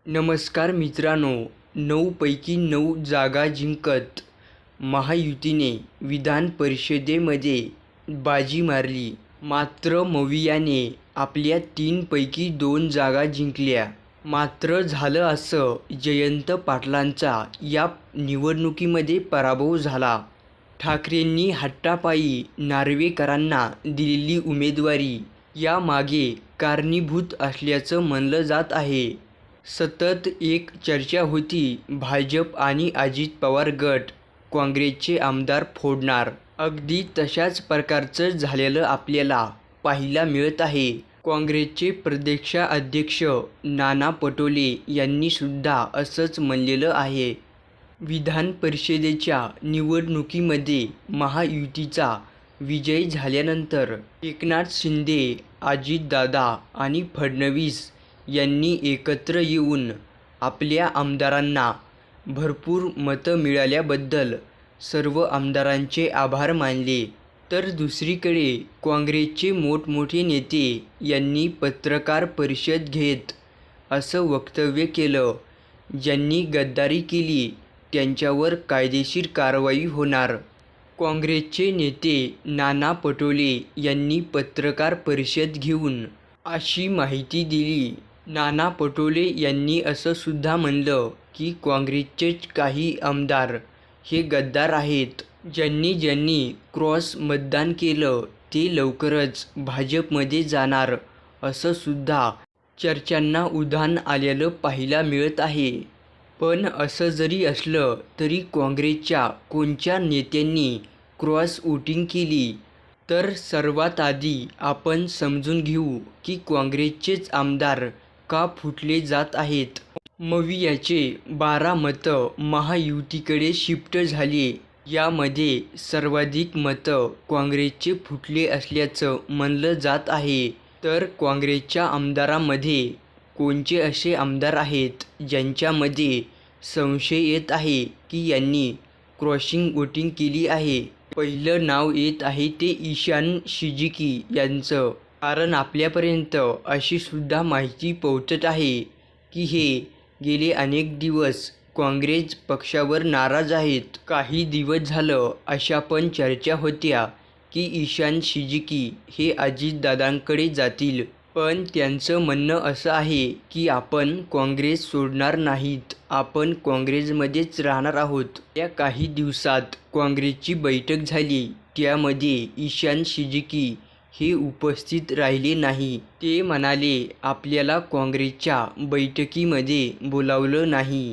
नमस्कार मित्रांनो, 9 पैकी 9 जागा जिंकत महायुतीने विधान परिषदेमध्ये बाजी मारली. मात्र मवियाने आपल्या 3 पैकी 2 जागा जिंकल्या. मात्र झालं असं, जयंत पाटलांचा या निवडणुकीमध्ये पराभव झाला. ठाकरेंनी हट्टापायी नार्वेकरांना दिलेली उमेदवारी यामागे कारणीभूत असल्याचं म्हणलं जात आहे. सतत एक चर्चा होती, भाजप आणि अजित पवार गट काँग्रेसचे आमदार फोडणार. अगदी तशाच प्रकारचं झालेलं आपल्याला पाहायला मिळत आहे. काँग्रेसचे प्रदेशाध्यक्ष नाना पटोले यांनी सुद्धा असंच म्हणलेलं आहे. विधान परिषदेच्या निवडणुकीमध्ये महायुतीचा विजय झाल्यानंतर एकनाथ शिंदे, अजितदादा आणि फडणवीस यांनी एकत्र येऊन आपल्या आमदारांना भरपूर मतं मिळाल्याबद्दल सर्व आमदारांचे आभार मानले. तर दुसरीकडे काँग्रेसचे मोठमोठे नेते यांनी पत्रकार परिषद घेत असं वक्तव्य केलं, ज्यांनी गद्दारी केली त्यांच्यावर कायदेशीर कारवाई होणार. काँग्रेसचे नेते नाना पटोले यांनी पत्रकार परिषद घेऊन अशी माहिती दिली. नाना पटोले यांनी असं सुद्धा म्हणलं की काँग्रेसचेच काही आमदार हे गद्दार आहेत. ज्यांनी क्रॉस मतदान केलं ते लवकरच भाजपमध्ये जाणार, असं सुद्धा चर्चांना उधाण आलेलं पाहायला मिळत आहे. पण असं जरी असलं तरी काँग्रेसच्या कोणत्या नेत्यांनी क्रॉस वोटिंग केली, तर सर्वात आधी आपण समजून घेऊ की काँग्रेसचेच आमदार का फुटले जात आहेत. मवियाचे 12 मतं महायुतीकडे शिफ्ट झाले. यामध्ये सर्वाधिक मतं काँग्रेसचे फुटले असल्याचं म्हणलं जात आहे. तर काँग्रेसच्या आमदारांमध्ये कोणते असे आमदार आहेत ज्यांच्यामध्ये संशय येत आहे की यांनी क्रॉसिंग वोटिंग केली आहे? पहिलं नाव येत आहे ते ईशान सिद्दीकी यांचं. कारण आपल्यापर्यंत अशी सुद्धा माहिती पोहोचत आहे की हे गेले अनेक दिवस काँग्रेस पक्षावर नाराज आहेत. काही दिवस झालं अशा पण चर्चा होत्या की ईशान सिद्दीकी हे अजितदादांकडे जातील. पण त्यांचं म्हणणं असं आहे की आपण काँग्रेस सोडणार नाहीत, आपण काँग्रेसमध्येच राहणार आहोत. या काही दिवसात काँग्रेसची बैठक झाली, त्यामध्ये ईशान सिद्दीकी हे उपस्थित राहिले नाही. ते म्हणाले, आपल्याला काँग्रेसच्या बैठकीमध्ये बोलावलं नाही.